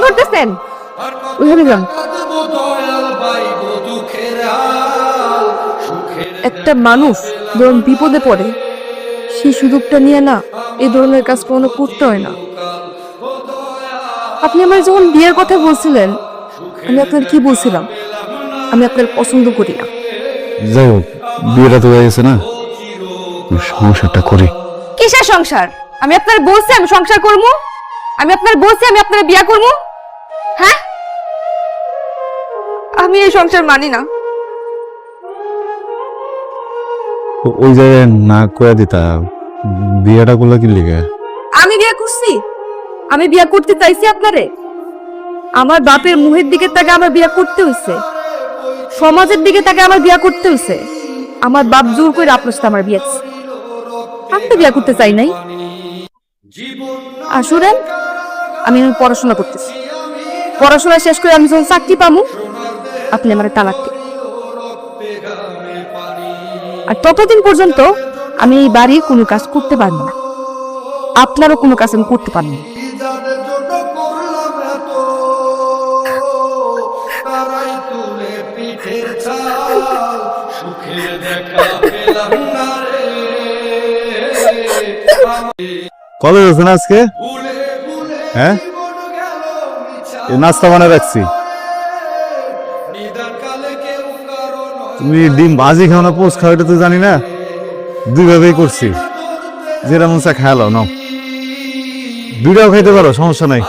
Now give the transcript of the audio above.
করতেছেন? ওইভাবে যান। একটা মানুষ যখন বিপদে পড়ে সেই সুযোগটা নিয়ে না এই ধরনের কাজ কখনো করতে হয় না। আপনি আমার যখন বিয়ের কথা বলছিলেন, আমি আপনার কি বলছিলাম? আমি আপনার পছন্দ করি না। যাই হোক, বিয়েটা তো হয়ে গেছে না, সংসারটা করি। কিসের সংসার? আমি আপনার বলছি আমি সংসার করবো, আমি আপনার বলছি আমি আপনার বিয়ে করবো। হ্যাঁ, আমি এই সংসার মানি না। ওই জায়গায় না কয়ে দিতা, বিয়েটা করলে কি লিগে? আমি বিয়ে করছি? আমি বিয়ে করতে চাইছি আপনারে? আমার বাপের মুহের দিকে তাকে আমার বিয়ে করতে হইছে, সমাজের দিকে তাকে আমার বিয়ে করতে হইছে। আমার বাপ জোর করে আপনার সাথে আমার বিয়ে আছে। আমি তো বিয়ে করতে চাই নাই। আসুরেন, আমি এখন পড়াশোনা করতেছি। পড়াশোনা শেষ করে আমি যখন চাকরি পামু, আপনি আমার তালাক দিন। আর ততদিন পর্যন্ত আমি এই বাড়ির কোনো কাজ করতে পারবো না, আপনারও কোনো কাজ আমি করতে পারবো না। কলেজ আছে না আজকে? হ্যাঁ, নাস্তা বানায় রাখছি। তুমি ডিম ভাজি খাও না পোস্ট খাও এটা তো জানি না, দুইভাবেই করছি। যেটা মন চা খেয়াল নাও, দুইটাও খাইতে পারো, সমস্যা নাই।